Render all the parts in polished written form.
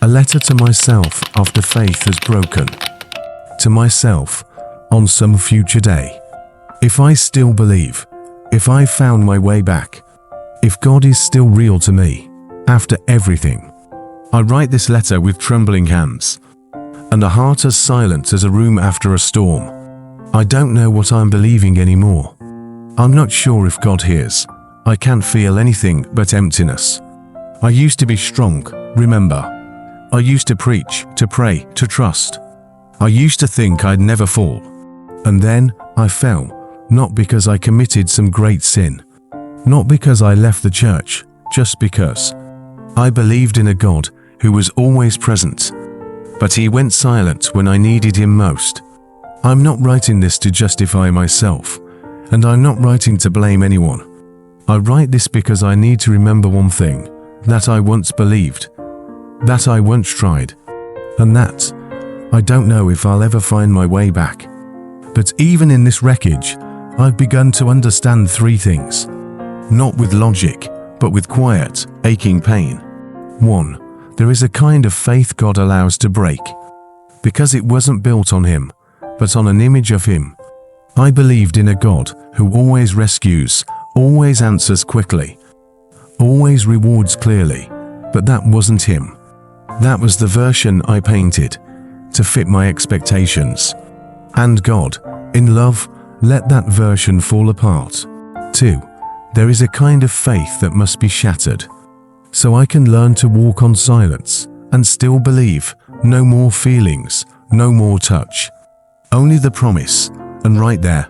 A letter to myself after faith has broken. To myself, on some future day. If I still believe, if I found my way back, if God is still real to me, after everything. I write this letter with trembling hands, and a heart as silent as a room after a storm. I don't know what I'm believing anymore. I'm not sure if God hears. I can't feel anything but emptiness. I used to be strong, remember. I used to preach, to pray, to trust. I used to think I'd never fall. And then I fell, not because I committed some great sin. Not because I left the church, just because. I believed in a God who was always present, but he went silent when I needed him most. I'm not writing this to justify myself, and I'm not writing to blame anyone. I write this because I need to remember one thing, that I once believed, that I once tried, and that I don't know if I'll ever find my way back. But even in this wreckage, I've begun to understand three things. Not with logic, but with quiet, aching pain. 1. There is a kind of faith God allows to break, because it wasn't built on him, but on an image of him. I believed in a God who always rescues, always answers quickly, always rewards clearly, but that wasn't him. That was the version I painted, to fit my expectations. And God, in love, let that version fall apart. 2. There is a kind of faith that must be shattered, so I can learn to walk on silence and still believe. No more feelings, no more touch. Only the promise, and right there,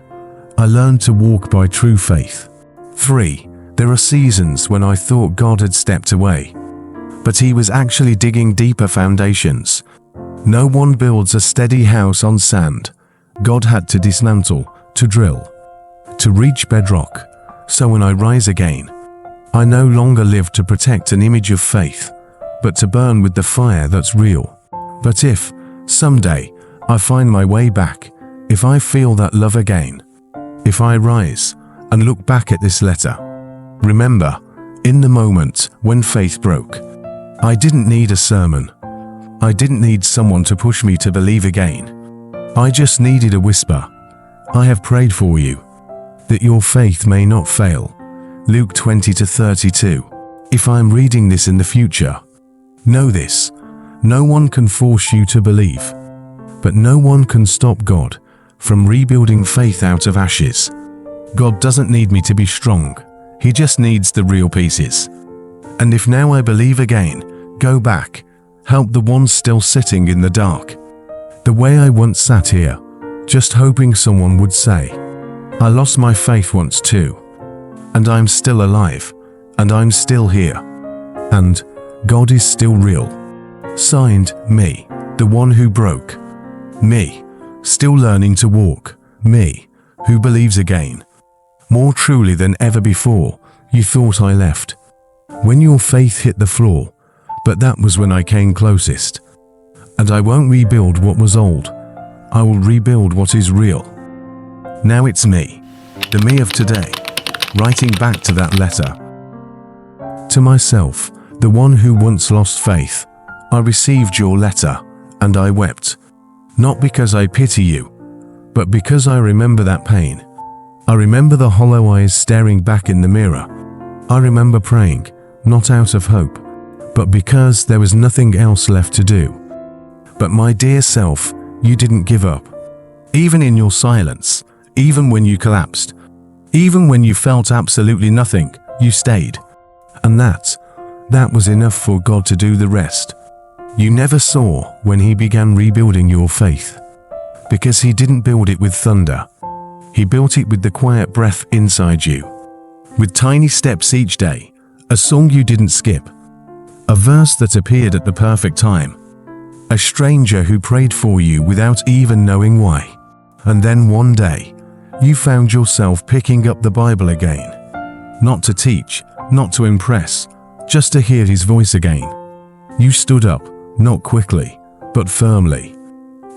I learned to walk by true faith. 3. There are seasons when I thought God had stepped away, but he was actually digging deeper foundations. No one builds a steady house on sand. God had to dismantle, to drill, to reach bedrock. So when I rise again, I no longer live to protect an image of faith, but to burn with the fire that's real. But if, someday, I find my way back, if I feel that love again, if I rise and look back at this letter, remember, in the moment when faith broke, I didn't need a sermon. I didn't need someone to push me to believe again. I just needed a whisper. I have prayed for you, that your faith may not fail. Luke 20-32. If I'm reading this in the future, know this, no one can force you to believe, but no one can stop God from rebuilding faith out of ashes. God doesn't need me to be strong, he just needs the real pieces. And if now I believe again, go back, help the ones still sitting in the dark. The way I once sat here, just hoping someone would say, I lost my faith once too, and I'm still alive, and I'm still here, and God is still real. Signed, me, the one who broke. Me, still learning to walk. Me, who believes again. More truly than ever before, you thought I left. When your faith hit the floor, but that was when I came closest. And I won't rebuild what was old. I will rebuild what is real. Now it's me, the me of today, writing back to that letter. To myself, the one who once lost faith, I received your letter, and I wept. Not because I pity you, but because I remember that pain. I remember the hollow eyes staring back in the mirror. I remember praying, not out of hope, but because there was nothing else left to do. But my dear self, you didn't give up. Even in your silence, even when you collapsed, even when you felt absolutely nothing, you stayed. And that was enough for God to do the rest. You never saw when he began rebuilding your faith, because he didn't build it with thunder. He built it with the quiet breath inside you, with tiny steps each day, a song you didn't skip, a verse that appeared at the perfect time, a stranger who prayed for you without even knowing why. And then one day, you found yourself picking up the Bible again, not to teach, not to impress, just to hear his voice again. You stood up, not quickly, but firmly,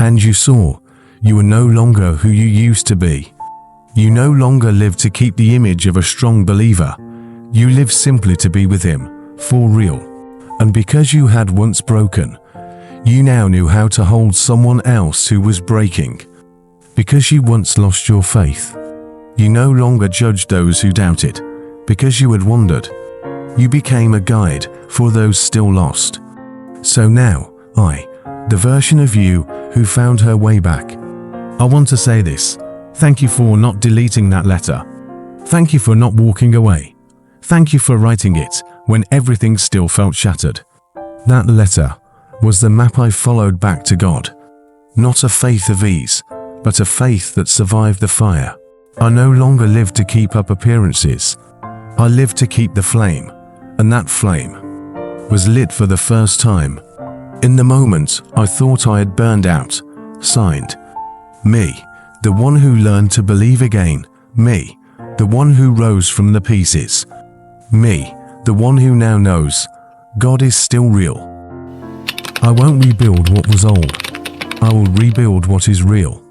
and you saw you were no longer who you used to be. You no longer lived to keep the image of a strong believer. You lived simply to be with him, for real. And because you had once broken, You now knew how to hold someone else who was breaking. Because you once lost your faith, you no longer judged those who doubted. Because you had wandered, you became a guide for those still lost. So now, the version of you who found her way back, I want to say this. Thank you for not deleting that letter. Thank you for not walking away. Thank you for writing it when everything still felt shattered. That letter was the map I followed back to God. Not a faith of ease, but a faith that survived the fire. I no longer live to keep up appearances. I live to keep the flame, and that flame was lit for the first time. In the moment I thought I had burned out. Signed, me, the one who learned to believe again. Me, the one who rose from the pieces. Me, the one who now knows God is still real. I won't rebuild what was old. I will rebuild what is real.